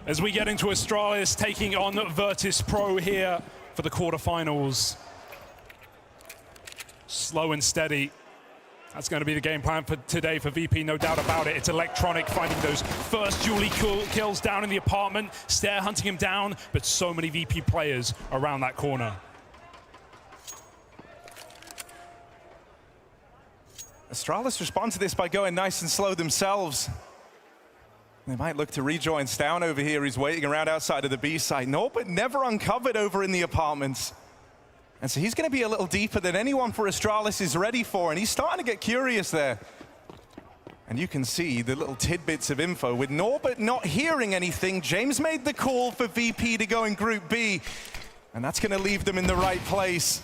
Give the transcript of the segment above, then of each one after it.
as we get into Astralis taking on Virtus.Pro here for the quarterfinals. Slow and steady. That's going to be the game plan for today for VP, no doubt about it. It's Electronic finding those first Julie kills down in the apartment, Stair hunting him down, but so many VP players around that corner. Astralis respond to this by going nice and slow themselves. They might look to rejoin Stown over here. He's waiting around outside of the B site. No, but never uncovered over in the apartments. And so he's going to be a little deeper than anyone for Astralis is ready for, and he's starting to get curious there. And you can see the little tidbits of info. With Norbert not hearing anything, James made the call for VP to go in Group B, and that's going to leave them in the right place.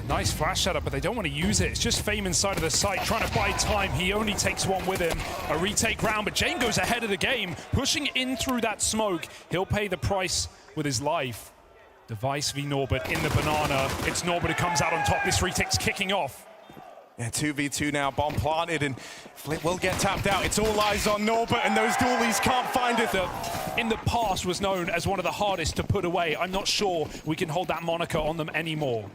Nice flash setup, but they don't want to use it. It's just Fame inside of the site, trying to buy time. He only takes one with him. A retake round, but Jane goes ahead of the game, pushing in through that smoke. He'll pay the price with his life. Device v Norbert in the banana. It's Norbert who comes out on top. This retake's kicking off. Yeah, 2v2 now, bomb planted, and Flip will get tapped out. It's all eyes on Norbert, and those dualies can't find it. In the past was known as one of the hardest to put away. I'm not sure we can hold that moniker on them anymore.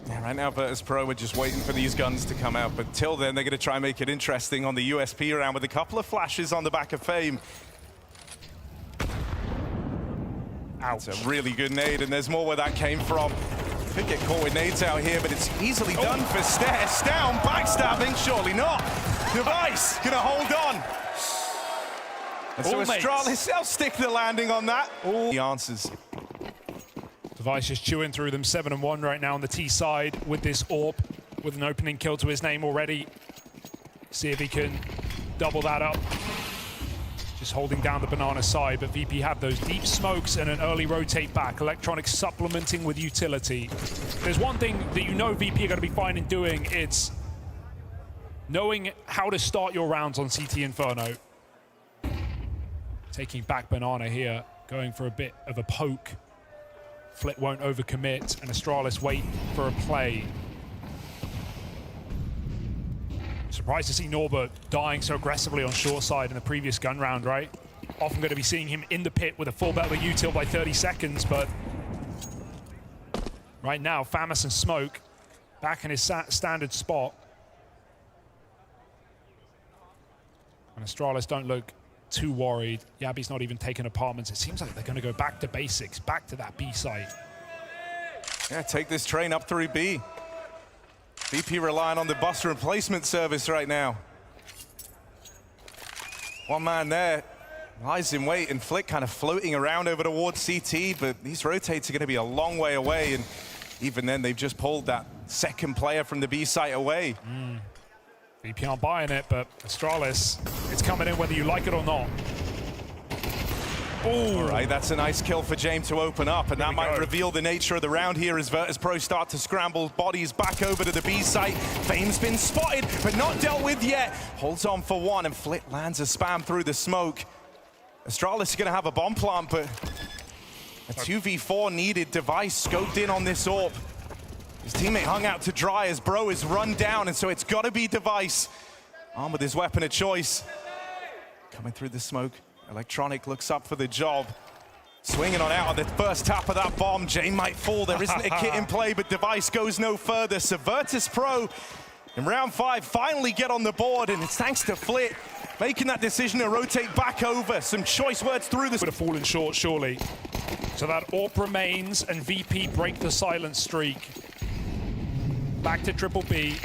Yeah, right now Virtus.Pro are just waiting for these guns to come out, but till then they're going to try and make it interesting on the USP round with a couple of flashes on the back of Fame. Ouch. It's a really good nade, and there's more where that came from. Could get caught with nades out here, but it's easily done for Stair. Stown backstabbing, surely not. Device gonna hold on. And so Astralis, they'll stick the landing on that. All the answers. Device just chewing through them, 7-1 right now on the T side with this AWP, with an opening kill to his name already. See if he can double that up. Just holding down the banana side, but VP have those deep smokes and an early rotate back. Electronic supplementing with utility. There's one thing that you know VP are going to be fine in doing, it's knowing how to start your rounds on CT Inferno. Taking back banana here, going for a bit of a poke. Flit won't overcommit, and Astralis wait for a play. Surprised to see Norbert dying so aggressively on short side in the previous gun round, right? Often going to be seeing him in the pit with a full battle util by 30 seconds, but right now, Famus and Smoke back in his standard spot. And Astralis don't look too worried. Yabi's not even taking apartments. It seems like they're going to go back to basics, back to that B site. Yeah, take this train up through B. VP relying on the bus replacement service right now. One man there, lies in wait, and Flick kind of floating around over towards CT, but these rotates are going to be a long way away, and even then they've just pulled that second player from the B site away. VP aren't buying it, but Astralis, it's coming in whether you like it or not. Ooh. All right, that's a nice kill for James to open up, and that might reveal the nature of the round here as Virtus.Pro start to scramble bodies back over to the B site. Fame's been spotted, but not dealt with yet. Holds on for one, and Flit lands a spam through the smoke. Astralis is gonna have a bomb plant, but a 2v4 needed. Device scoped in on this AWP. His teammate hung out to dry as Bro is run down, and so it's gotta be Device. Armed with his weapon of choice. Coming through the smoke. Electronic looks up for the job. Swinging on out on the first tap of that bomb. Jane might fall. There isn't a kit in play, but Device goes no further. So Virtus.Pro in round 5 finally get on the board, and it's thanks to Flit making that decision to rotate back over. Some choice words through this. Would have fallen short, surely. So that AWP remains, and VP break the silent streak. Back to Triple B.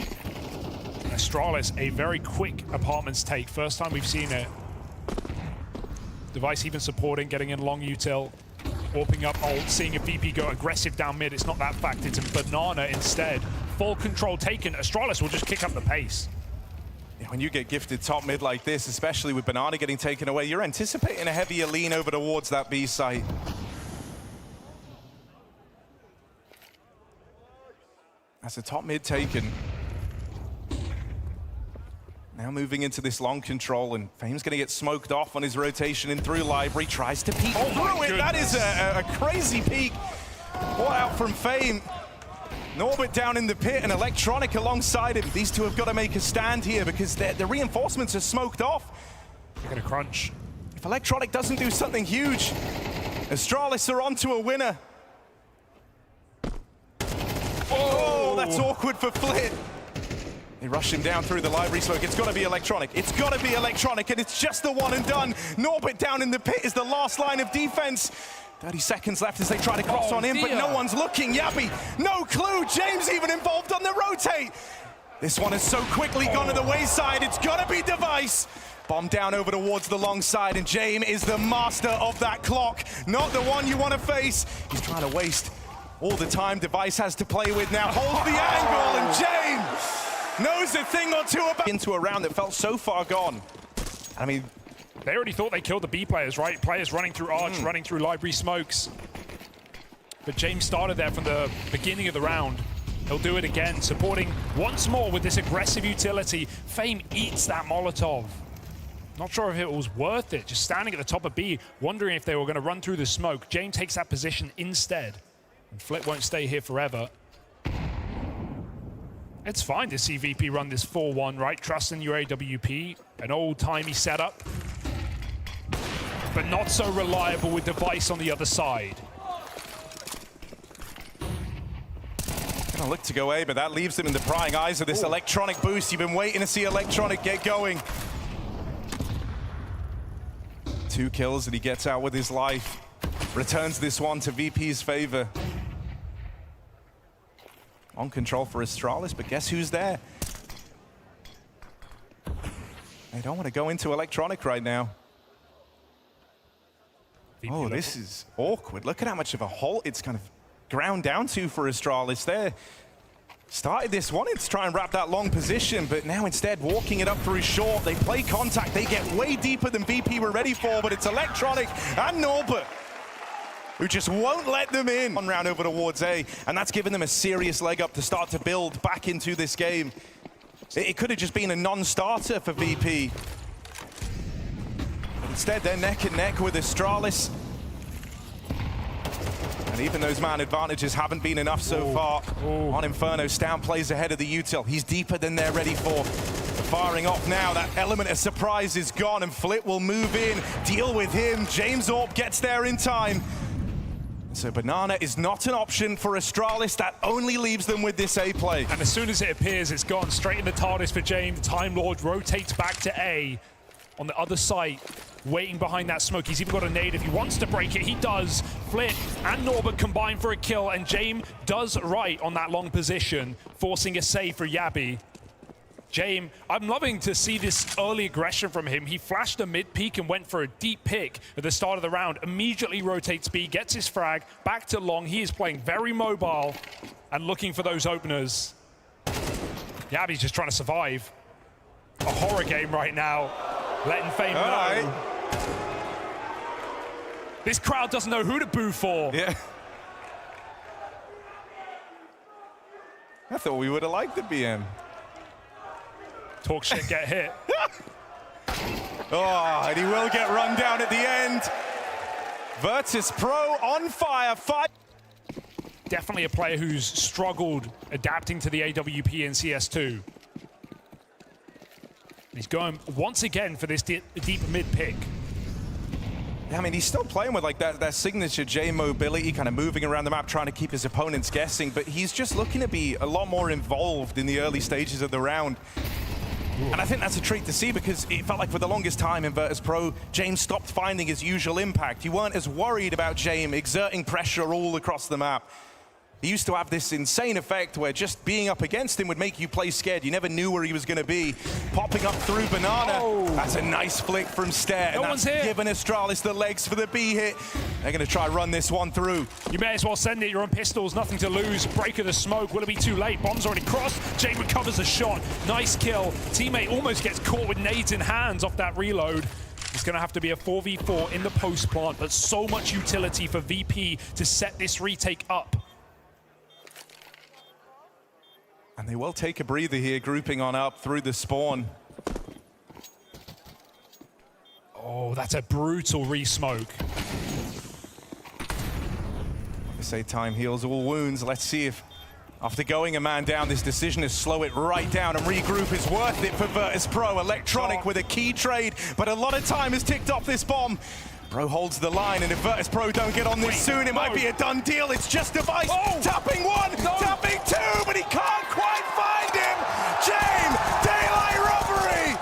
Astralis, a very quick apartments take. First time we've seen it. Device even supporting, getting in long util, warping up ult, seeing if VP go aggressive down mid. It's not that fact, it's a banana instead. Full control taken. Astralis will just kick up the pace. Yeah, when you get gifted top mid like this, especially with banana getting taken away, you're anticipating a heavier lean over towards that B site. That's a top mid taken. Now moving into this long control, and Fame's going to get smoked off on his rotation in through library. Tries to peek through it. That is a crazy peek. What out from Fame. Norbert down in the pit and Electronic alongside him. These two have got to make a stand here because the reinforcements are smoked off. They're going to crunch. If Electronic doesn't do something huge, Astralis are onto a winner. Oh, that's awkward for Flit. They rush him down through the library smoke. It's got to be Electronic. It's got to be Electronic, and it's just the one and done. Norbert down in the pit is the last line of defense. 30 seconds left as they try to cross on him, but no one's looking. Yabby, no clue. James even involved on the rotate. This one has so quickly gone to the wayside. It's got to be Device. Bomb down over towards the long side, and James is the master of that clock. Not the one you want to face. He's trying to waste all the time Device has to play with now. Holds the angle, and James knows a thing or two about into a round that felt so far gone. I mean, they already thought they killed the B players, right? Players running through Arch, running through library smokes. But James started there from the beginning of the round. He'll do it again, supporting once more with this aggressive utility. Fame eats that Molotov. Not sure if it was worth it, just standing at the top of B, wondering if they were going to run through the smoke. James takes that position instead. And Flit won't stay here forever. It's fine to see VP run this 4-1, right? Trust in your AWP, an old-timey setup. But not so reliable with Device on the other side. Gonna look to go A, but that leaves them in the prying eyes of this Electronic boost. You've been waiting to see Electronic get going. 2 kills that he gets out with his life. Returns this one to VP's favor. On control for Astralis, but guess who's there? They don't want to go into Electronic right now. Oh, this is awkward. Look at how much of a hole it's kind of ground down to for Astralis there. Started this one to try and wrap that long position, but now instead walking it up through short. They play contact. They get way deeper than VP were ready for, but it's Electronic and Norbert who just won't let them in. One round over towards A, and that's given them a serious leg up to start to build back into this game. It could have just been a non-starter for VP. But instead, they're neck and neck with Astralis. And even those man advantages haven't been enough so far. On Inferno, Stam plays ahead of the util. He's deeper than they're ready for. Firing off now, that element of surprise is gone, and Flit will move in, deal with him. James Orp gets there in time. So Banana is not an option for Astralis. That only leaves them with this A play. And as soon as it appears, it's gone straight in the TARDIS for James. Time Lord rotates back to A on the other side, waiting behind that smoke. He's even got a nade if he wants to break it. He does. Flit and Norbert combine for a kill, and James does right on that long position, forcing a save for Yabby. James, I'm loving to see this early aggression from him. He flashed a mid-peek and went for a deep pick at the start of the round. Immediately rotates B, gets his frag, back to long. He is playing very mobile and looking for those openers. Yabby's just trying to survive. A horror game right now. Letting Fame know. Right. This crowd doesn't know who to boo for. Yeah. I thought we would have liked the BM. Talk shit, get hit. Oh, and he will get run down at the end. Virtus.Pro on fire. Definitely a player who's struggled adapting to the AWP in CS2. He's going once again for this deep mid pick. I mean, he's still playing with like that signature J mobility, kind of moving around the map, trying to keep his opponents guessing, but he's just looking to be a lot more involved in the early stages of the round. And I think that's a treat to see, because it felt like for the longest time in Virtus.Pro, James stopped finding his usual impact. You weren't as worried about James exerting pressure all across the map. He used to have this insane effect where just being up against him would make you play scared. You never knew where he was going to be. Popping up through Banana. That's a nice flick from Stair. No one's here. Giving Astralis the legs for the B hit. They're going to try run this one through. You may as well send it. You're on pistols, nothing to lose. Break of the smoke. Will it be too late? Bomb's already crossed. Jake recovers a shot. Nice kill. Teammate almost gets caught with nades in hands off that reload. It's going to have to be a 4v4 in the post plant, but so much utility for VP to set this retake up. And they will take a breather here, grouping on up through the spawn. Oh, that's a brutal re-smoke. They say time heals all wounds. Let's see if After going a man down, this decision to slow it right down and regroup is worth it for Virtus.Pro. Electronic with a key trade, but a lot of time has ticked off this bomb. Pro holds the line, and if Virtus.Pro don't get on this soon, it might be a done deal. It's just Device tapping one, tapping two, but he can't quite find him. James, daylight robbery!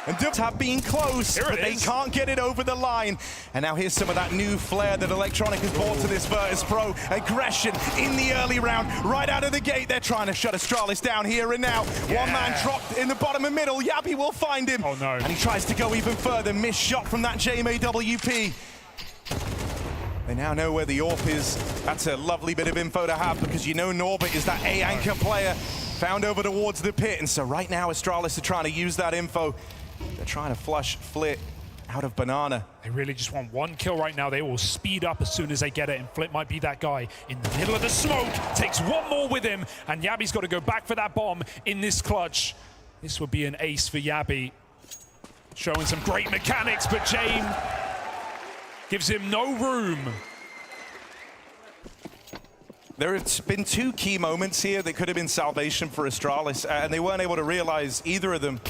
And Dubs have been close, but they can't get it over the line. And now here's some of that new flair that Electronic has brought to this Virtus.Pro. Aggression in the early round. Right out of the gate, they're trying to shut Astralis down here and now. One man dropped in the bottom and middle. Yabi will find him. Oh, no. And he tries to go even further. Missed shot from that JMAWP. They now know where the AWP is. That's a lovely bit of info to have, because you know Norbert is that A anchor player found over towards the pit. And so right now Astralis are trying to use that info. They're trying to flush Flit out of Banana. They really just want one kill right now. They will speed up as soon as they get it, and Flit might be that guy in the middle of the smoke. Takes one more with him, and Yabi's got to go back for that bomb in this clutch. This would be an ace for Yabi. Showing some great mechanics, but James gives him no room. There have been two key moments here that could have been salvation for Astralis, and they weren't able to realize either of them.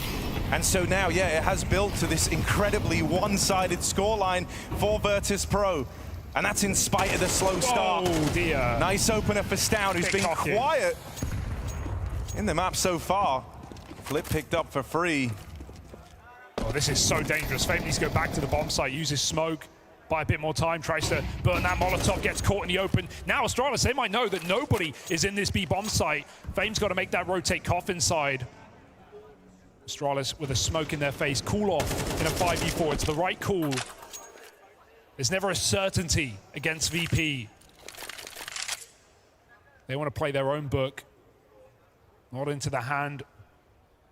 And so now, yeah, it has built to this incredibly one-sided scoreline for Virtus.Pro. And that's in spite of the slow start. Oh, dear. Nice opener for Stout, who's been quiet in the map so far. Flip picked up for free. Oh, this is so dangerous. Fame needs to go back to the bomb site, uses smoke, buy a bit more time, tries to burn that Molotov, gets caught in the open. Now Astralis, they might know that nobody is in this B bomb site. Fame's got to make that rotate coffin side. Astralis with a smoke in their face, cool off in a 5v4. It's the right call. There's never a certainty against VP. They want to play their own book, not into the hand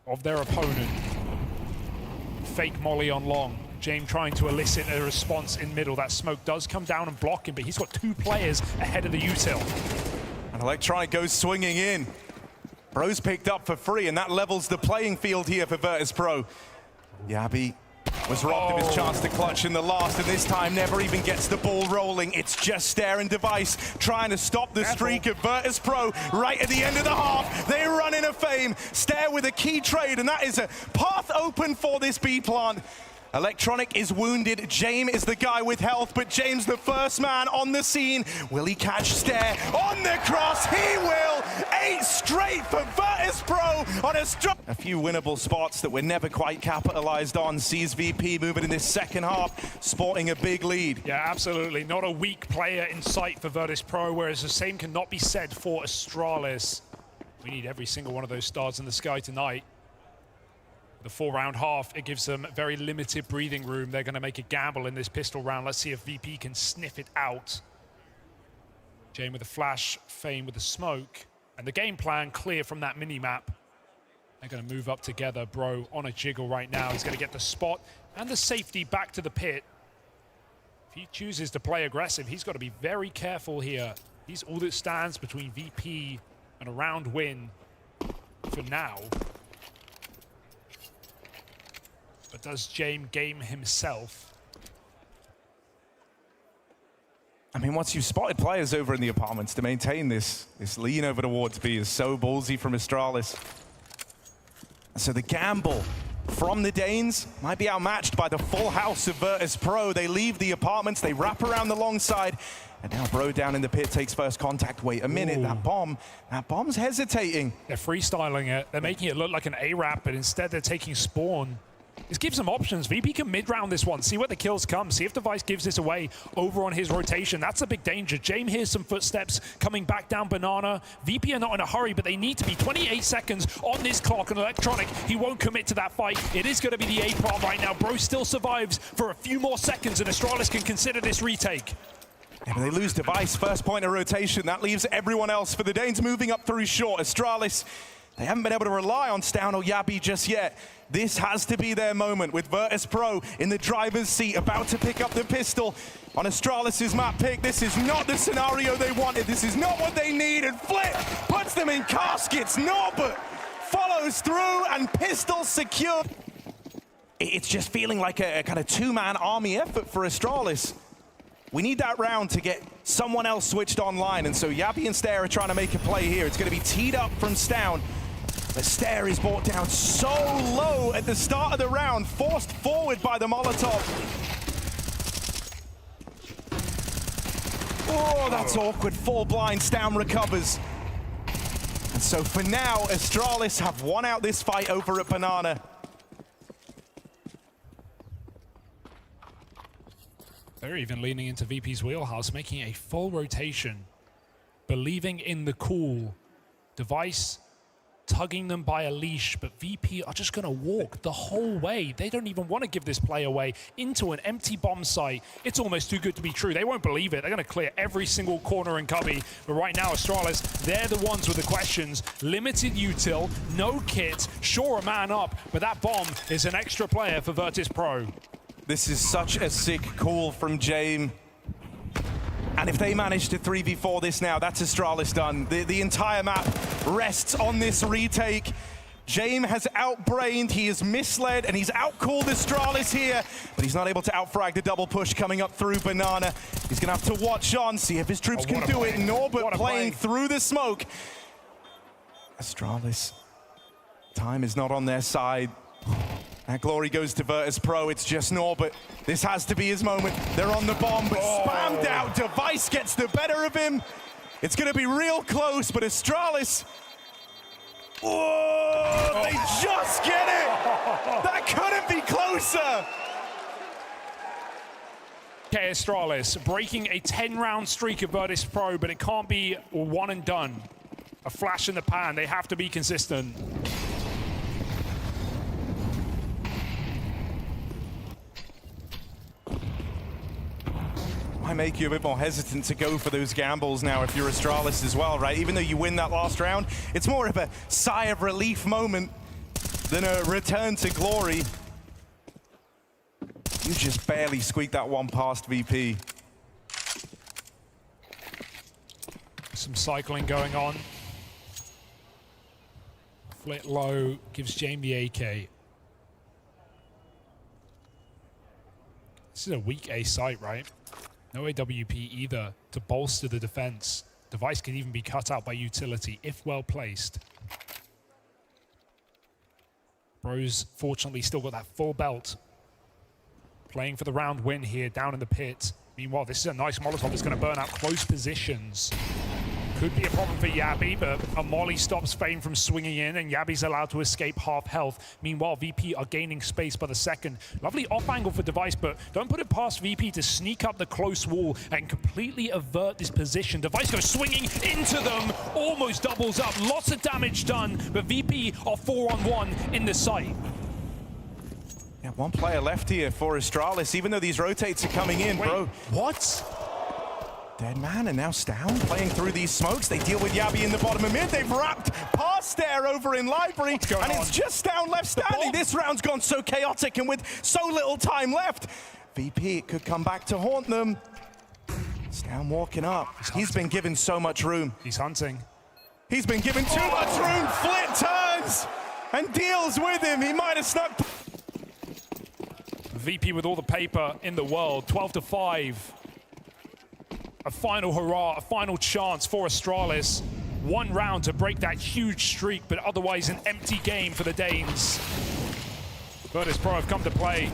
of their opponent. Fake molly on long. James trying to elicit a response in middle. That smoke does come down and block him, but he's got two players ahead of the util. And Electronic goes swinging in. Bro's picked up for free, and that levels the playing field here for Virtus.Pro. Yabi was robbed of his chance to clutch in the last, and this time never even gets the ball rolling. It's just Stare and Device trying to stop the streak of Virtus.Pro right at the end of the half. They run in a Fame. Stare with a key trade, and that is a path open for this B plant. Electronic is wounded. James is the guy with health, but James the first man on the scene. Will he catch Stare on the cross? He will! 8 straight for Virtus.Pro on a few winnable spots that were never quite capitalized on. Sees VP moving in this second half, sporting a big lead. Yeah, absolutely. Not a weak player in sight for Virtus.Pro, whereas the same cannot be said for Astralis. We need every single one of those stars in the sky tonight. The 4-round half, it gives them very limited breathing room. They're going to make a gamble in this pistol round. Let's see if VP can sniff it out. Jane with a flash, Fame with the smoke. And the game plan clear from that mini-map. They're going to move up together. Bro on a jiggle right now. He's going to get the spot and the safety back to the pit. If he chooses to play aggressive, he's got to be very careful here. He's all that stands between VP and a round win for now. But does James game himself? I mean, once you've spotted players over in the apartments, to maintain this lean over towards B is so ballsy from Astralis. So the gamble from the Danes might be outmatched by the full house of Virtus.Pro. They leave the apartments, they wrap around the long side, and now Bro down in the pit takes first contact. Wait a minute, that bomb's hesitating. They're freestyling it. They're making it look like an A-Rap, but instead they're taking spawn. This gives them options. VP can mid-round this one, see where the kills come, see if Device gives this away over on his rotation. That's a big danger. James hears some footsteps coming back down Banana. VP are not in a hurry, but they need to be. 28 seconds on this clock, and Electronic, he won't commit to that fight. It is going to be the A-plot right now. Bro still survives for a few more seconds, and Astralis can consider this retake. Yeah, but they lose Device, first point of rotation. That leaves everyone else for the Danes moving up through short. Astralis, they haven't been able to rely on Stan or Yabi just yet. This has to be their moment with Virtus.Pro in the driver's seat, about to pick up the pistol on Astralis' map pick. This is not the scenario they wanted. This is not what they need. And Flip puts them in caskets. Norbert follows through and pistol secure. It's just feeling like a kind of two-man army effort for Astralis. We need that round to get someone else switched online, and so Yabi and Stair are trying to make a play here. It's going to be teed up from Stown, but Stair is brought down so low at the start of the round, forced forward by the Molotov. Oh, that's awkward. Full blind. Stown recovers. And so for now, Astralis have won out this fight over at Banana. They're even leaning into VP's wheelhouse, making a full rotation, believing in the call. Device tugging them by a leash, but VP are just going to walk the whole way. They don't even want to give this play away into an empty bomb site. It's almost too good to be true. They won't believe it. They're going to clear every single corner and cubby. But right now, Astralis, they're the ones with the questions. Limited util, no kit, sure a man up, but that bomb is an extra player for Virtus.Pro. This is such a sick call from Jame. And if they manage to 3v4 this now, that's Astralis done. The entire map rests on this retake. Jame has outbrained, he is misled, and he's outcalled Astralis here, but he's not able to outfrag the double push coming up through Banana. He's gonna have to watch on, see if his troops can do it. Norbert playing through the smoke. Astralis, time is not on their side. That glory goes to Virtus.Pro, it's just Norbert. This has to be his moment. They're on the bomb, but spammed out. Device gets the better of him. It's gonna be real close, but Astralis, they just get it! That couldn't be closer! Okay, Astralis breaking a 10-round streak of Virtus.Pro, but it can't be one and done. A flash in the pan, they have to be consistent. Might make you a bit more hesitant to go for those gambles now if you're Astralis as well, right? Even though you win that last round, it's more of a sigh of relief moment than a return to glory. You just barely squeaked that one past VP. Some cycling going on. Flit low, gives Jame the AK. This is a weak A site, right? No AWP either to bolster the defense. Device can even be cut out by utility if well placed. Bro's fortunately still got that full belt. Playing for the round win here down in the pit. Meanwhile, this is a nice Molotov that's going to burn out close positions. Could be a problem for Yabi, but a molly stops Fame from swinging in, and Yabi's allowed to escape half health. Meanwhile, VP are gaining space by the second. Lovely off angle for Device, but don't put it past VP to sneak up the close wall and completely avert this position. Device goes swinging into them, almost doubles up. Lots of damage done, but VP are 4-on-1 in the site. Yeah, one player left here for Astralis, even though these rotates are coming in. Wait, bro. What? Dead man, and now Stown playing through these smokes. They deal with Yabi in the bottom of mid. They've wrapped past there over in Library, and it's just Stown left standing. This round's gone so chaotic, and with so little time left, VP could come back to haunt them. Stown walking up. He's been given so much room. He's hunting. He's been given too much room. Flit turns and deals with him. He might have snuck. VP with all the paper in the world, 12-5. A final hurrah, a final chance for Astralis. One round to break that huge streak, but otherwise an empty game for the Danes. Virtus.Pro have come to play.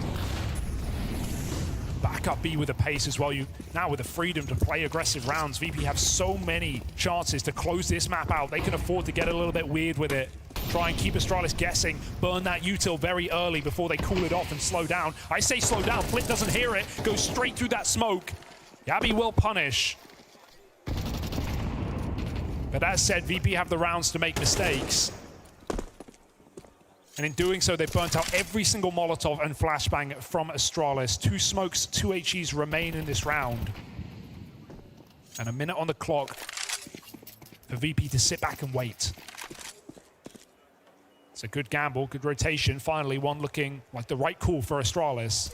Back up B with the pace as well. Now with the freedom to play aggressive rounds, VP have so many chances to close this map out. They can afford to get a little bit weird with it. Try and keep Astralis guessing, burn that util very early before they cool it off and slow down. I say slow down, Flit doesn't hear it, goes straight through that smoke. Yabi will punish. But as said, VP have the rounds to make mistakes. And in doing so, they've burnt out every single Molotov and flashbang from Astralis. 2 smokes, 2 HEs remain in this round. And a minute on the clock for VP to sit back and wait. It's a good gamble, good rotation. Finally, one looking like the right call for Astralis.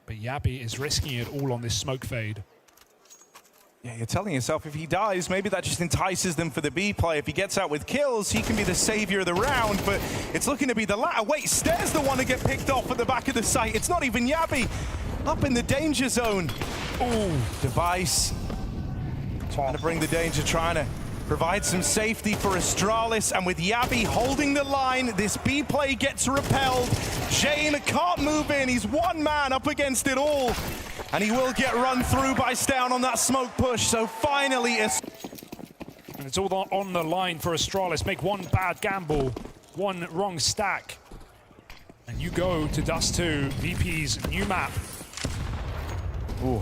But Yabi is risking it all on this smoke fade. Yeah, you're telling yourself if he dies, maybe that just entices them for the B play. If he gets out with kills, he can be the savior of the round, but it's looking to be the latter. Wait, Stair's the one to get picked off at the back of the site. It's not even Yabi. Up in the danger zone. Ooh. Device trying to bring the danger, trying to provide some safety for Astralis, and with Yabi holding the line, this B play gets repelled. Jame can't move in, he's one man up against it all, and he will get run through by Stown on that smoke push, so finally and it's all on the line for Astralis. Make one bad gamble, one wrong stack, and you go to Dust 2, VP's new map. Ooh.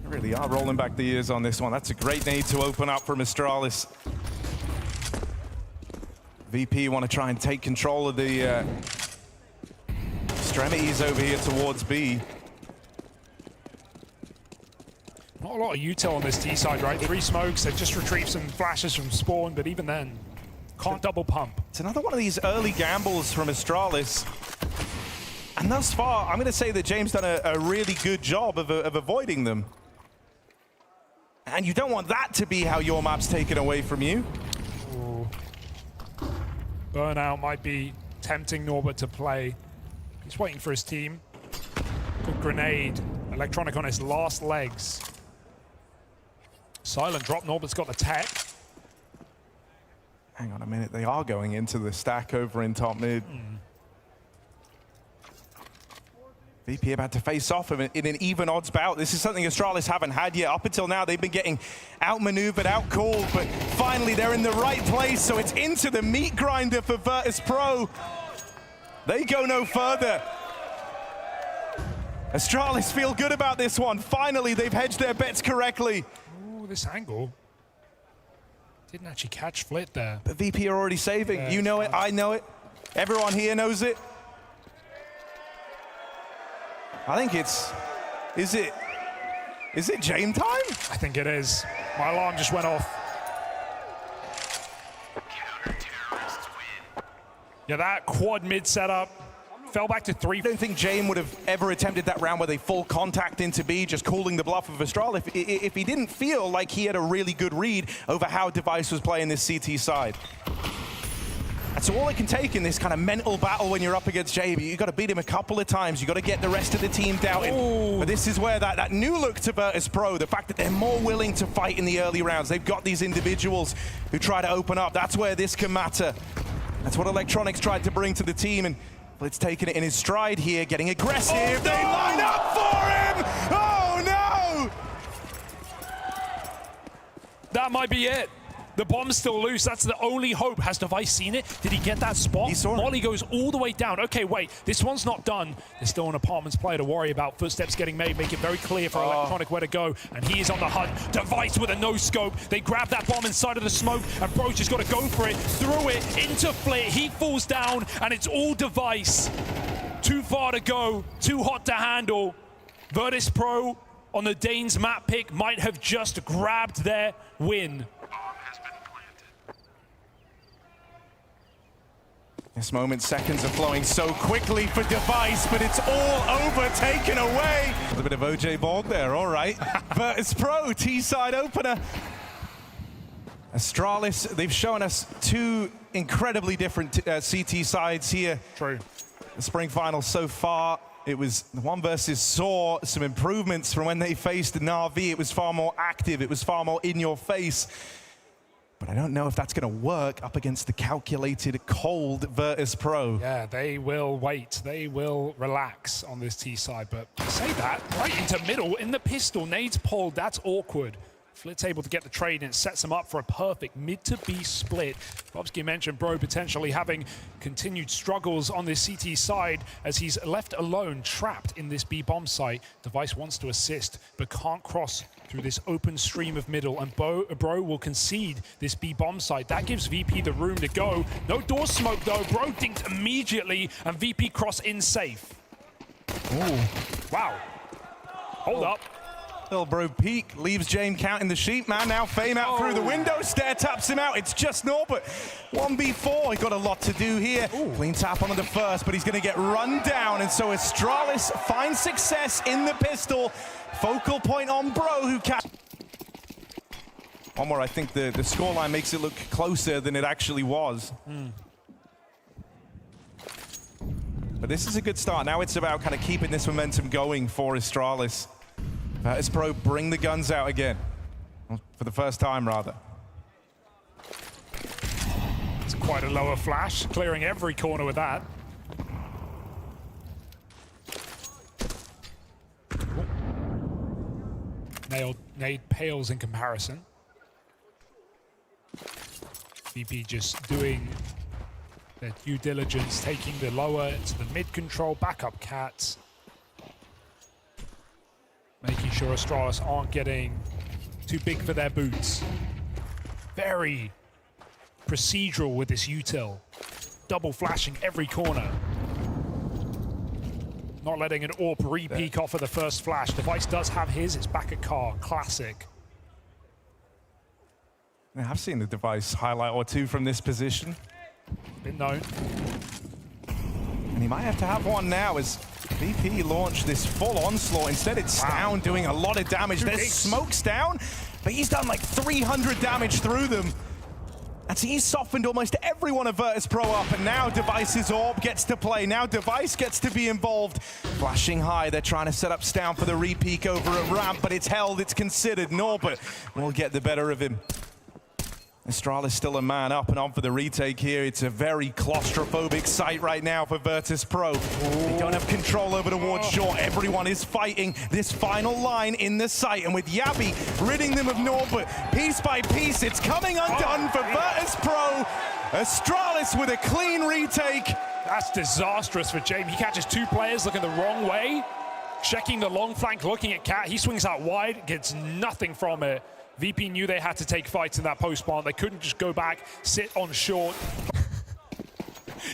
Really are rolling back the ears on this one. That's a great nade to open up from Astralis. VP want to try and take control of the extremities over here towards B. Not a lot of util on this T side, right? 3 smokes, they've just retrieved some flashes from spawn, but even then, can't double pump. It's another one of these early gambles from Astralis. And thus far, I'm going to say that James done a really good job of avoiding them. And you don't want that to be how your map's taken away from you. Ooh. Burnout might be tempting Norbert to play. He's waiting for his team. Good grenade. Electronic on his last legs. Silent drop. Norbert's got the tech. Hang on a minute. They are going into the stack over in top mid. VP about to face off in an even odds bout. This is something Astralis haven't had yet. Up until now, they've been getting outmaneuvered, outcalled, but finally they're in the right place, so it's into the meat grinder for Virtus.Pro. They go no further. Astralis feel good about this one. Finally, they've hedged their bets correctly. Ooh, this angle. Didn't actually catch Flit there. But VP are already saving. Yeah, you know it, I know it. Everyone here knows it. I think is it Jame time? I think it is. My alarm just went off. Yeah, that quad mid setup fell back to 3. I don't think Jame would have ever attempted that round where they full contact into B, just calling the bluff of Astral if he didn't feel like he had a really good read over how Device was playing this CT side. And so all it can take in this kind of mental battle when you're up against JB, you've got to beat him a couple of times. You've got to get the rest of the team doubting. Ooh. But this is where that new look to Virtus.Pro, the fact that they're more willing to fight in the early rounds. They've got these individuals who try to open up. That's where this can matter. That's what Electronics tried to bring to the team, and Blitz taking it in his stride here, getting aggressive. Oh, no! They line up for him! Oh, no! That might be it. The bomb's still loose. That's the only hope. Has Device seen it? Did he get that spot? He saw it. Molly goes all the way down. Okay, wait. This one's not done. There's still an Apartments player to worry about. Footsteps getting made. Make it very clear for Electronic where to go. And he is on the hunt. Device with a no-scope. They grab that bomb inside of the smoke. And Bro's just got to go for it. Through it. Into Flit. He falls down. And it's all Device. Too far to go. Too hot to handle. Virtus.Pro on the Danes map pick might have just grabbed their win. This moment, seconds are flowing so quickly for Device, but it's all over, taken away. A bit of OJ Borg there, all right. Virtus.Pro, T-side opener. Astralis, they've shown us 2 incredibly different CT sides here. True. The spring finals so far, it was the 1 versus Saw, some improvements from when they faced Na'Vi. It was far more active, it was far more in your face. But I don't know if that's going to work up against the calculated, cold Virtus.Pro. Yeah, they will wait. They will relax on this T side. But say that, right into middle in the pistol. Nades pulled. That's awkward. Flit's able to get the trade, and it sets him up for a perfect mid to B split. Bobski mentioned Bro potentially having continued struggles on this CT side as he's left alone, trapped in this B bomb site. Device wants to assist, but can't cross through this open stream of middle, and Bro will concede this B bomb site. That gives VP the room to go. No door smoke though. Bro dinked immediately, and VP cross in safe. Ooh. Wow. Hold up. Little Bro peek, leaves Jame counting the sheep, man. Now Fame out through the window, stair taps him out. It's just Norbert. 1v4, he got a lot to do here. Ooh. Clean tap onto the first, but he's gonna get run down. And so Astralis finds success in the pistol. Focal point on Bro, who catch. One more, I think the scoreline makes it look closer than it actually was. But this is a good start. Now it's about kind of keeping this momentum going for Astralis. Virtus.Pro bring the guns out again. Well, for the first time, rather. It's quite a lower flash, clearing every corner with that. Nade pales in comparison. VP just doing their due diligence, taking the lower to the mid control, backup cats. Making sure Astralis aren't getting too big for their boots. Very procedural with this util. Double flashing every corner. Not letting an AWP re-peek off of the first flash. Device does have his, it's back at car, classic. Yeah, I've seen the Device highlight or two from this position. Been known. And he might have to have one now as VP launched this full onslaught. Instead, it's Stown doing a lot of damage. There's smokes down, but he's done like 300 damage through them. And so he's softened almost everyone of Virtus.Pro up, and now Device's AWP gets to play. Now Device gets to be involved. Flashing high, they're trying to set up Stown for the re-peek over a ramp, but it's held, it's considered. Norbert will get the better of him. Astralis still a man up and on for the retake here. It's a very claustrophobic site right now for Virtus.Pro. They don't have control over the ward short. Everyone is fighting this final line in the site. And with Yabi ridding them of Norbert, piece by piece, it's coming undone for Virtus.Pro. Astralis with a clean retake. That's disastrous for James. He catches two players looking the wrong way. Checking the long flank, looking at Cat. He swings out wide, gets nothing from it. VP knew they had to take fights in that post plant. They couldn't just go back, sit on short.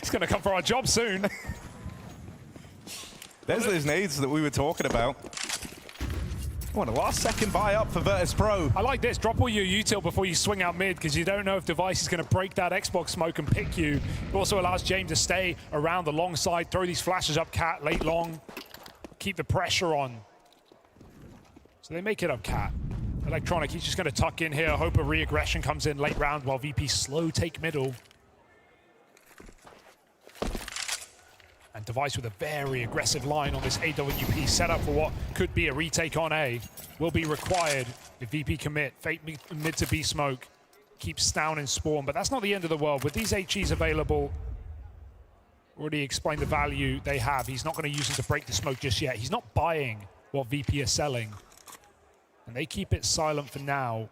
He's going to come for our job soon. There's those nades that we were talking about. What a last second buy up for Virtus.Pro. I like this. Drop all your util before you swing out mid, because you don't know if Device is going to break that Xbox smoke and pick you. It also allows James to stay around the long side, throw these flashes up Cat late long, keep the pressure on. So they make it up Cat. Electronic, he's just going to tuck in here, hope a re-aggression comes in late round while VP slow take middle. And Device with a very aggressive line on this AWP setup for what could be a retake on A. Will be required if VP commit. Fate mid to B smoke. Keeps Stown in spawn, but that's not the end of the world. With these HEs available, already explained the value they have. He's not going to use them to break the smoke just yet. He's not buying what VP are selling. And they keep it silent for now.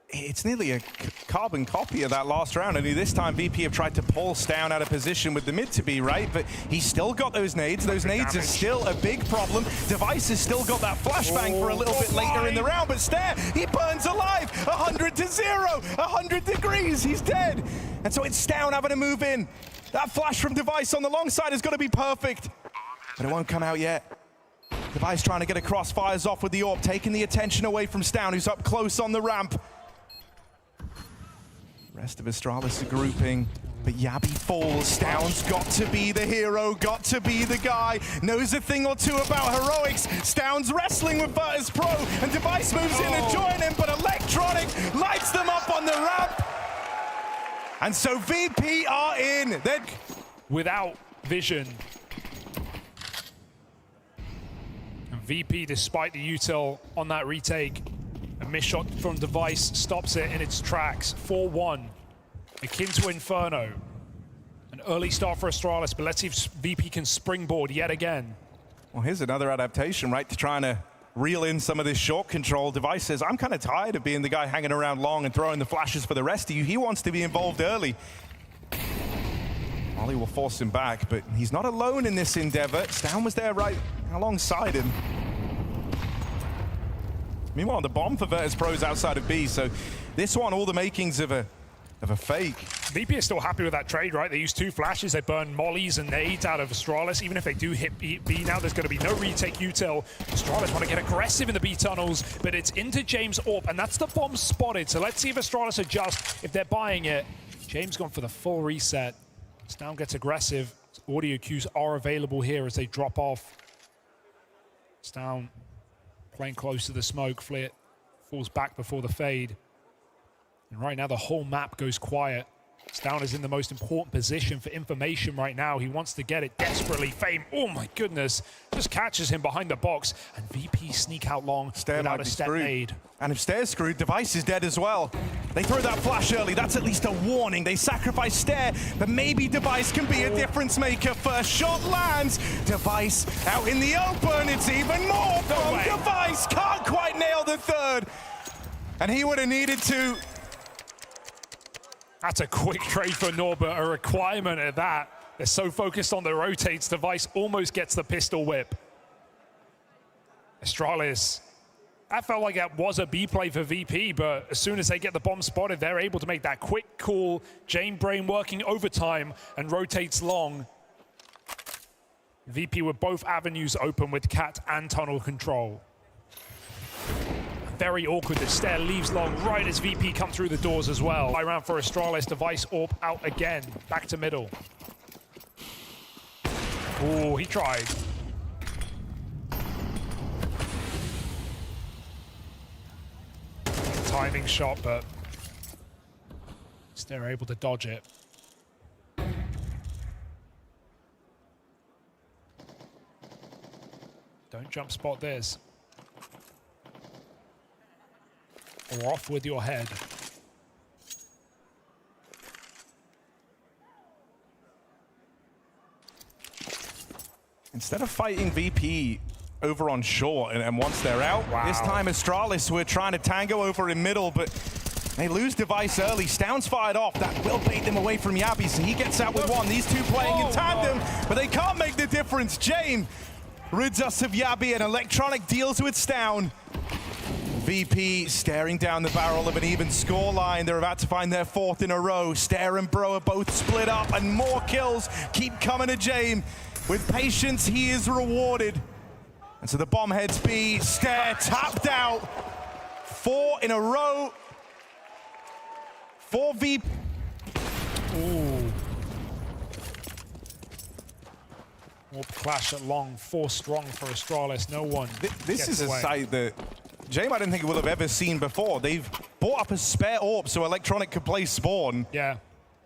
It's nearly a carbon copy of that last round, only this time VP have tried to pull Stown out of position with the mid to be, right? But he's still got those nades. Those nades are still a big problem. Device has still got that flashbang for a little bit later in the round, but Stare, he burns alive. 100 to 0, 100 degrees, he's dead. And so it's Stown having to move in. That flash from Device on the long side is going to be perfect, but it won't come out yet. Device trying to get a crossfires off with the AWP, taking the attention away from Stown, who's up close on the ramp. Rest of Astralis are grouping, but Yabi falls. Stown's got to be the hero, got to be the guy. Knows a thing or two about heroics. Stown's wrestling with Virtus.Pro, and Device moves in to join him, but Electronic lights them up on the ramp. And so VP are in. They're without vision. VP, despite the util on that retake, a missed shot from Device stops it in its tracks. 4-1, akin to Inferno. An early start for Astralis, but let's see if VP can springboard yet again. Well, here's another adaptation, right, to trying to reel in some of this short control. Device says, I'm kind of tired of being the guy hanging around long and throwing the flashes for the rest of you. He wants to be involved early. Ollie will force him back, but he's not alone in this endeavor. Stown was there right alongside him. Meanwhile, the bomb for Virtus.Pro is outside of B, so this one, all the makings of a fake. VP is still happy with that trade, right? They use two flashes, they burn mollies and nades out of Astralis. Even if they do hit B now, there's going to be no retake util. Astralis want to get aggressive in the B tunnels, but it's into James AWP, and that's the bomb spotted. So let's see if Astralis adjust, if they're buying it. James gone for the full reset. Stown gets aggressive. Audio cues are available here as they drop off. Stown playing close to the smoke. Flit falls back before the fade. And right now the whole map goes quiet. Down is in the most important position for information right now. He wants to get it desperately. Fame, oh my goodness, just catches him behind the box. And VP sneak out long without a step made. And if Stair's screwed, Device is dead as well. They throw that flash early. That's at least a warning. They sacrifice Stair, but maybe Device can be a difference maker. First shot lands. Device out in the open. It's even more from Device. Can't quite nail the third. And he would have needed to. That's a quick trade for Norbert, a requirement at that. They're so focused on the rotates, Device almost gets the pistol whip. Astralis, that felt like that was a B play for VP, but as soon as they get the bomb spotted, they're able to make that quick call. Jane Brain working overtime and rotates long. VP with both avenues open with Cat and tunnel control. Very awkward that Stair leaves long right as VP come through the doors as well. High round for Astralis, Device AWP out again, back to middle. Oh, he tried. Timing shot, but Stair able to dodge it. Don't jump spot this. Or off with your head. Instead of fighting VP over on short and once they're out, this time Astralis were trying to tango over in middle, but they lose Device early. Stound's fired off. That will bait them away from Yabi, so he gets out with one. These two playing in tandem, but they can't make the difference. Jane rids us of Yabi, and Electronic deals with Stound. VP staring down the barrel of an even scoreline. They're about to find their fourth in a row. Stair and Bro are both split up, and more kills keep coming to Jame. With patience, he is rewarded. And so the bomb heads B. Stair tapped out. 4 in a row. 4 VP. Ooh. Clash at long, 4 strong for Astralis. No one. This is a sight that Jame, I don't think, will have ever seen before. They've bought up a spare AWP so Electronic could play Spawn. Yeah.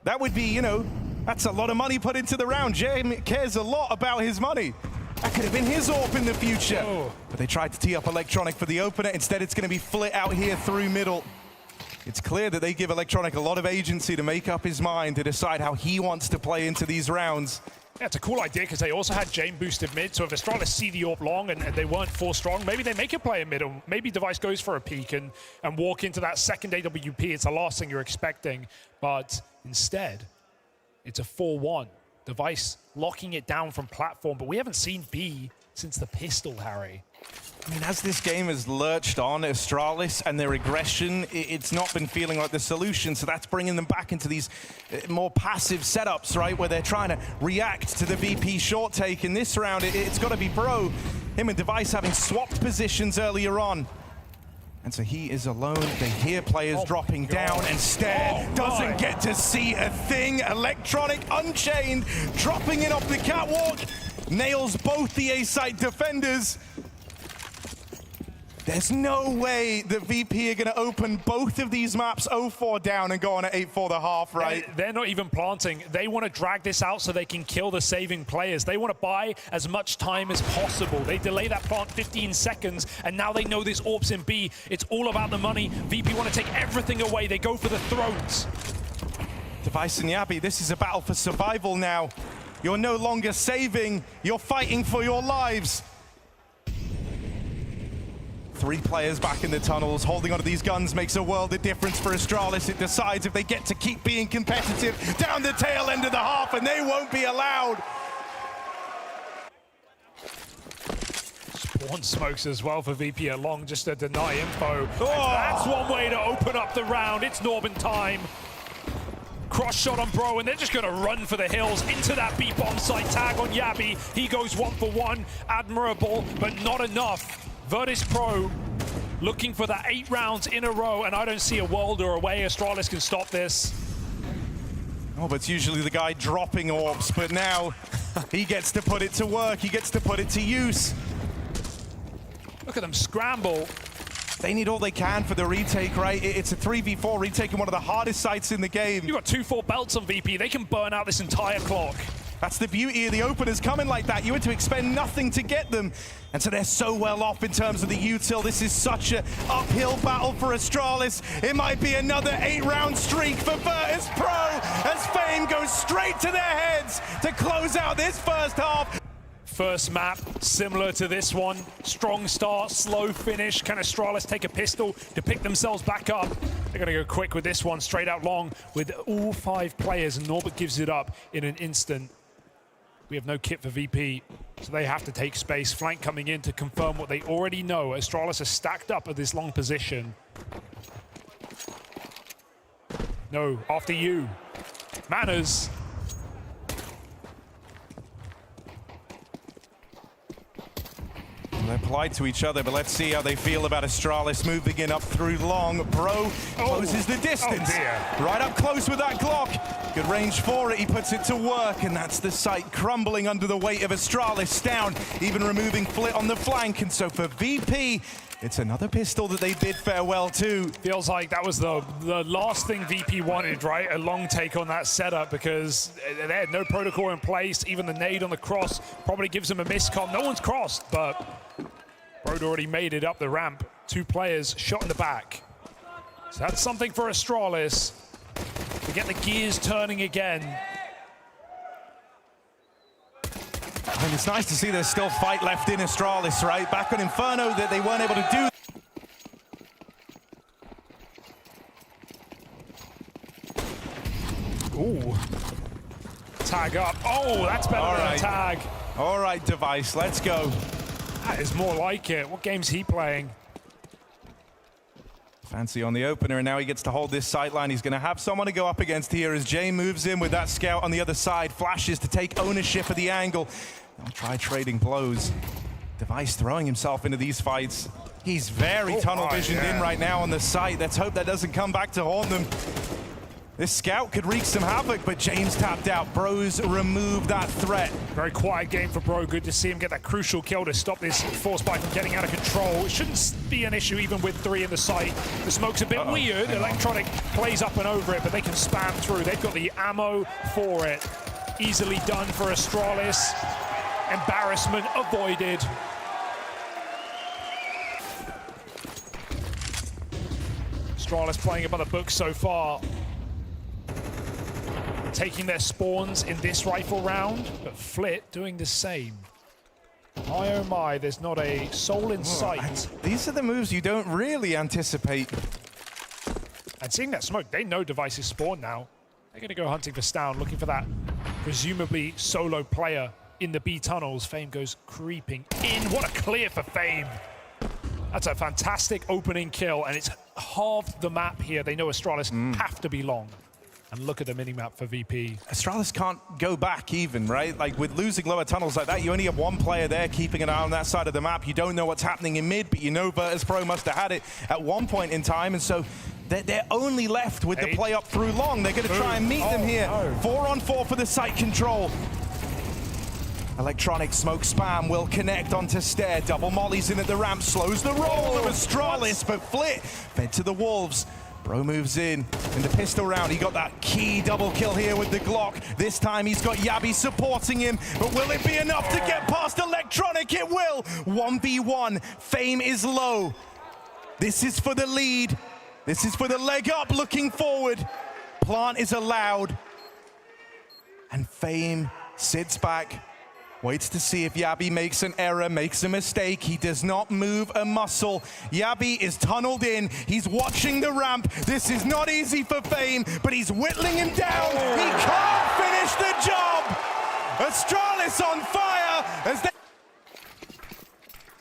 That would be, you know, that's a lot of money put into the round. Jame cares a lot about his money. That could have been his AWP in the future. Oh. But they tried to tee up Electronic for the opener. Instead, it's going to be Flit out here through middle. It's clear that they give Electronic a lot of agency to make up his mind, to decide how he wants to play into these rounds. Yeah, it's a cool idea because they also had Jane boosted mid, so if Astralis see the AWP long and they weren't 4 strong, maybe they make a play in middle. Maybe Device goes for a peek and walk into that second AWP. It's the last thing you're expecting, but instead, it's a 4-1. Device locking it down from platform, but we haven't seen B since the pistol, Harry. I mean, as this game has lurched on, Astralis and their aggression, it's not been feeling like the solution, so that's bringing them back into these more passive setups, right, where they're trying to react to the VP short take. In this round, it's got to be Bro. Him and Device having swapped positions earlier on. And so he is alone. They hear players dropping down, and Stair doesn't get to see a thing. Electronic Unchained, dropping in off the catwalk, nails both the A-site defenders. There's no way that VP are going to open both of these maps 0-4 down and go on at 8-4 the half, right? They're not even planting. They want to drag this out so they can kill the saving players. They want to buy as much time as possible. They delay that plant 15 seconds, and now they know this AWP's in B. It's all about the money. VP want to take everything away. They go for the thrones. Device and Yabi, this is a battle for survival now. You're no longer saving. You're fighting for your lives. 3 players back in the tunnels. Holding onto these guns makes a world of difference for Astralis. It decides if they get to keep being competitive down the tail end of the half, and they won't be allowed. Spawn smokes as well for VP along just to deny info. Oh. That's one way to open up the round. It's Norban time. Cross shot on Bro, and they're just going to run for the hills into that B bomb site. Tag on Yabi. He goes 1 for 1. Admirable, but not enough. Virtus.Pro looking for that 8 rounds in a row, and I don't see a world or a way Astralis can stop this. Oh, but it's usually the guy dropping AWPs, but now he gets to put it to work. He gets to put it to use. Look at them scramble. They need all they can for the retake, right? It's a 3v4 retake in one of the hardest sites in the game. You've got 2-4 belts on VP. They can burn out this entire clock. That's the beauty of the openers coming like that. You had to expend nothing to get them. And so they're so well off in terms of the util. This is such an uphill battle for Astralis. It might be another 8-round streak for Virtus.Pro as Fame goes straight to their heads to close out this first half. First map, similar to this one. Strong start, slow finish. Can Astralis take a pistol to pick themselves back up? They're going to go quick with this one, straight out long with all 5 players, and Norbert gives it up in an instant. We have no kit for VP, so they have to take space. Flank coming in to confirm what they already know. Astralis are stacked up at this long position. No, after you. Manners. They're polite to each other, but let's see how they feel about Astralis moving in up through long. Bro closes the distance. Right up close with that Glock. Good range for it. He puts it to work, and that's the site crumbling under the weight of Astralis. Down, even removing Flit on the flank. And so for VP, it's another pistol that they bid farewell to. Feels like that was the last thing VP wanted, right? A long take on that setup because they had no protocol in place. Even the nade on the cross probably gives them a miscom. No one's crossed, but Broad already made it up the ramp. 2 players shot in the back. So that's something for Astralis to get the gears turning again. And it's nice to see there's still fight left in Astralis, right? Back on Inferno that they weren't able to do. Ooh. Tag up. Oh, that's better than a tag. All right, Device, let's go. That is more like it. What game's he playing? Fancy on the opener, and now he gets to hold this sideline. He's going to have someone to go up against here as Jay moves in with that scout on the other side. Flashes to take ownership of the angle. They'll try trading blows. Device throwing himself into these fights. He's very tunnel visioned in right now on the site. Let's hope that doesn't come back to haunt them. This scout could wreak some havoc, but James tapped out. Bros removed that threat. Very quiet game for Bro. Good to see him get that crucial kill to stop this force spike from getting out of control. It shouldn't be an issue even with 3 in the site. The smoke's a bit weird. Electronic plays up and over it, but they can spam through. They've got the ammo for it. Easily done for Astralis. Embarrassment avoided. Astralis playing it by the book so far. Taking their spawns in this rifle round, but Flit doing the same. My oh my, there's not a soul in sight. These are the moves you don't really anticipate. And seeing that smoke, they know Device is spawned now. They're gonna go hunting for Stown, looking for that presumably solo player in the B tunnels. Fame goes creeping in. What a clear for Fame. That's a fantastic opening kill, and it's halved the map here. They know Astralis have to be long. And look at the mini-map for VP. Astralis can't go back even, right? Like with losing lower tunnels like that, you only have 1 player there keeping an eye on that side of the map. You don't know what's happening in mid, but you know Virtus.Pro must have had it at one point in time. And so they're only left with the play up through long. They're going to try and meet them here. 4-on-4 for the site control. Electronic smoke spam will connect onto Stair. Double mollies in at the ramp, slows the roll of Astralis, but Flit fed to the wolves. Bro moves in the pistol round. He got that key double kill here with the Glock. This time he's got Yabi supporting him, but will it be enough to get past Electronic? It will. 1v1. Fame is low. This is for the lead. This is for the leg up looking forward. Plant is allowed. And Fame sits back. Waits to see if Yabi makes an error, makes a mistake. He does not move a muscle. Yabi is tunneled in. He's watching the ramp. This is not easy for Fame, but he's whittling him down. He can't finish the job. Astralis on fire as they...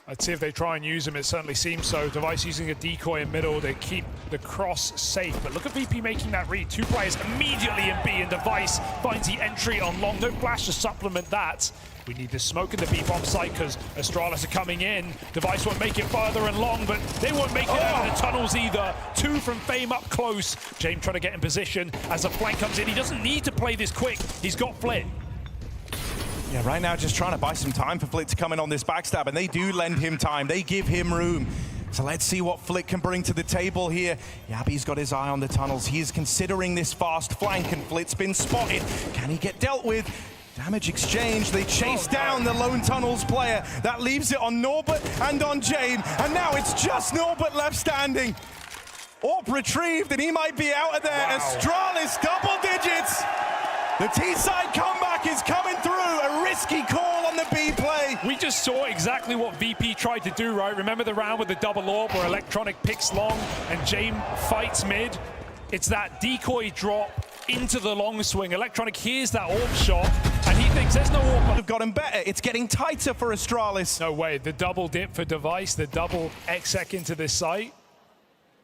Let's see if they try and use him. It certainly seems so. Device using a decoy in middle to keep the cross safe. But look at VP making that read. 2 players immediately in B, and Device finds the entry on long. No flash to supplement that. We need the smoke in the B-bomb site because Astralis are coming in. Device won't make it further and long, but they won't make it out of the tunnels either. 2 from Fame up close. James trying to get in position as the flank comes in. He doesn't need to play this quick. He's got Flit. Yeah, right now just trying to buy some time for Flit to come in on this backstab, and they do lend him time. They give him room. So let's see what Flick can bring to the table here. Yabby's got his eye on the tunnels. He is considering this fast flank, and Flick's been spotted. Can he get dealt with? Damage exchange. They chase down the lone tunnels player. That leaves it on Norbert and on Jame. And now it's just Norbert left standing. Orp retrieved, and he might be out of there. Wow. Astralis, double digits. The T-side comeback is coming through. A risky call on the B play. We just saw exactly what VP tried to do, right? Remember the round with the double orb where Electronic picks long and Jame fights mid? It's that decoy drop into the long swing. Electronic hears that orb shot and he thinks there's no orb. Have gotten better. It's getting tighter for Astralis. No way. The double dip for Device, the double exec into this site?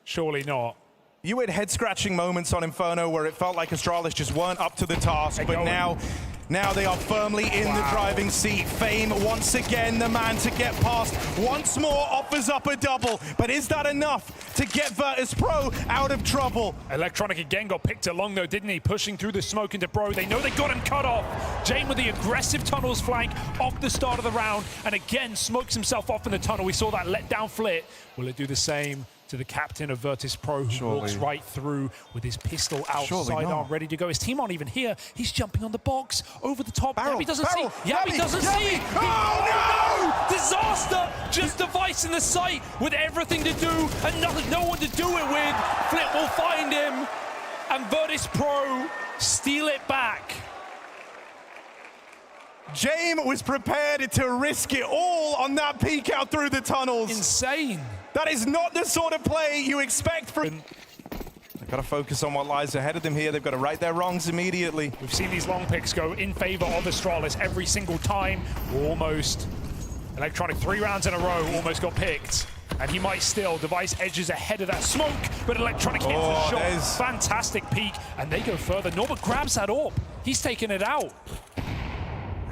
Surely not. You had head-scratching moments on Inferno where it felt like Astralis just weren't up to the task, but now they are firmly in the driving seat. Fame, once again, the man to get past. Once more offers up a double, but is that enough to get Virtus.Pro out of trouble? Electronic again got picked along though, didn't he? Pushing through the smoke into Bro. They know they got him cut off. Jame with the aggressive tunnels flank off the start of the round, and again smokes himself off in the tunnel. We saw that let down Flit. Will it do the same to the captain of Virtus.Pro, who walks right through with his pistol out, sidearm ready to go? His team aren't even here. He's jumping on the box, over the top. Yabby doesn't see. Yabby doesn't see. Oh, no! Disaster! Just Device in the sight with everything to do and nothing, no one to do it with. Flip will find him, and Virtus.Pro steal it back. Jame was prepared to risk it all on that peek out through the tunnels. Insane. That is not the sort of play you expect from... They've got to focus on what lies ahead of them here. They've got to right their wrongs immediately. We've seen these long picks go in favor of Astralis every single time. Almost. Electronic 3 rounds in a row almost got picked. And he might still. Device edges ahead of that smoke, but Electronic hits the shot. Fantastic peek, and they go further. Norbert grabs that orb. He's taking it out.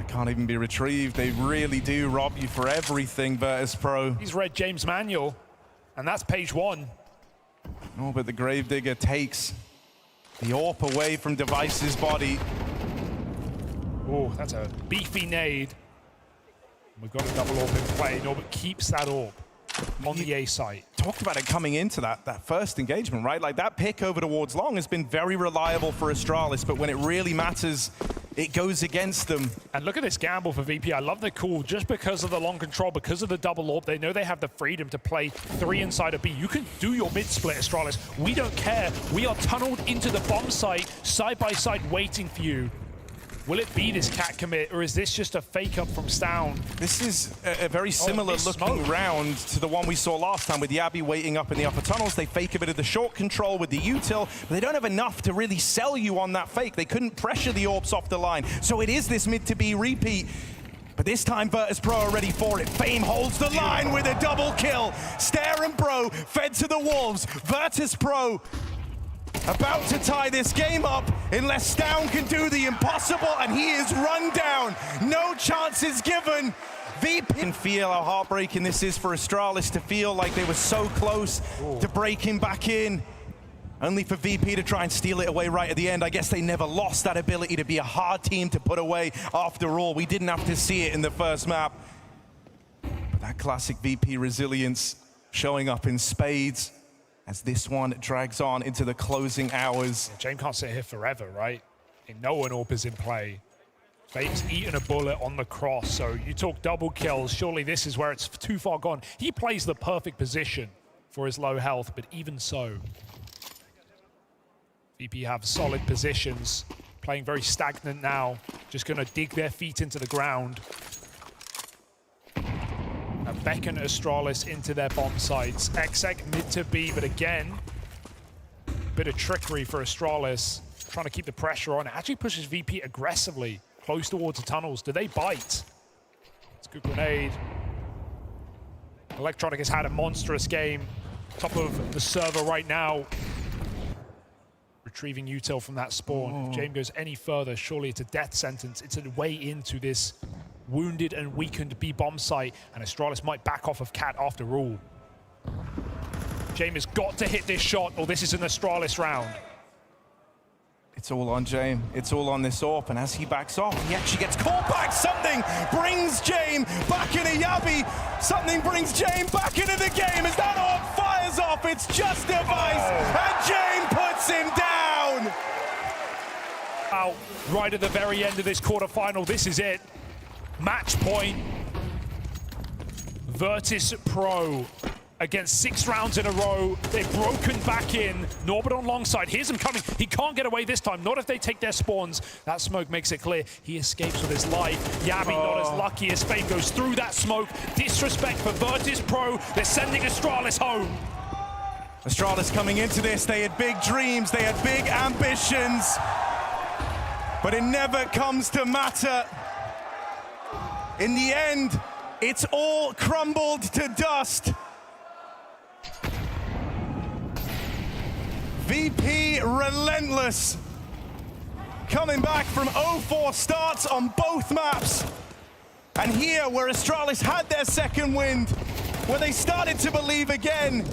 Can't even be retrieved. They really do rob you for everything, Virtus.Pro. He's read James' manual, and that's page 1. Oh, but the Gravedigger takes the AWP away from Device's body. Oh, that's a beefy nade. We've got a double AWP in play. Norbert keeps that AWP on the A site. Talked about it coming into that first engagement, right? Like that pick over towards long has been very reliable for Astralis, but when it really matters, it goes against them. And look at this gamble for VP. I love the call just because of the long control, because of the double AWP. They know they have the freedom to play 3 inside of B. You can do your mid split, Astralis. We don't care. We are tunneled into the bomb site, side by side, waiting for you. Will it be this cat commit, or is this just a fake up from Stown? This is a very similar looking round to the one we saw last time with Yabby waiting up in the upper tunnels. They fake a bit of the short control with the util, but they don't have enough to really sell you on that fake. They couldn't pressure the orbs off the line. So it is this mid to B repeat. But this time Virtus.Pro are ready for it. Fame holds the line with a double kill. Stare and Bro fed to the wolves. Virtus.Pro about to tie this game up unless Stown can do the impossible, and he is run down. No chances given. VP can feel how heartbreaking this is for Astralis to feel like they were so close to breaking back in. Only for VP to try and steal it away right at the end. I guess they never lost that ability to be a hard team to put away after all. We didn't have to see it in the first map. But that classic VP resilience showing up in spades as this one drags on into the closing hours. Yeah, Jame can't sit here forever, right? No one AWP is in play. Fame's eaten a bullet on the cross, so you talk double kills. Surely this is where it's too far gone. He plays the perfect position for his low health, but even so. VP have solid positions, playing very stagnant now. Just gonna dig their feet into the ground. And beckon Astralis into their bomb sites. Exec mid to B, but again, bit of trickery for Astralis. Trying to keep the pressure on. It actually pushes VP aggressively close towards the tunnels. Do they bite? It's a good grenade. Electronic has had a monstrous game. Top of the server right now. Retrieving util from that spawn. If Jame goes any further, surely it's a death sentence. It's a way into this wounded and weakened B bomb site, and Astralis might back off of Cat after all. Jame has got to hit this shot, or this is an Astralis round. It's all on Jame. It's all on this AWP, and as he backs off, he actually gets caught back. Something brings Jame back into Yabi. Something brings Jame back into the game. As that AWP fires off, it's just a vice, and Jame puts him down. Out right at the very end of this quarterfinal. This is it. Match point. Virtus.Pro against 6 rounds in a row. They've broken back in. Norbert on long side. Here's him coming. He can't get away this time. Not if they take their spawns. That smoke makes it clear. He escapes with his life. Yabi not as lucky as Fame goes through that smoke. Disrespect for Virtus.Pro. They're sending Astralis home. Astralis coming into this. They had big dreams. They had big ambitions. But it never comes to matter. In the end, it's all crumbled to dust. VP relentless. Coming back from 0-4 starts on both maps. And here, where Astralis had their second wind, where they started to believe again,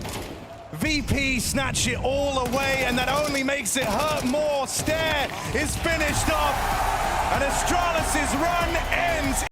VP snatched it all away, and that only makes it hurt more. Stare is finished off, and Astralis' run ends.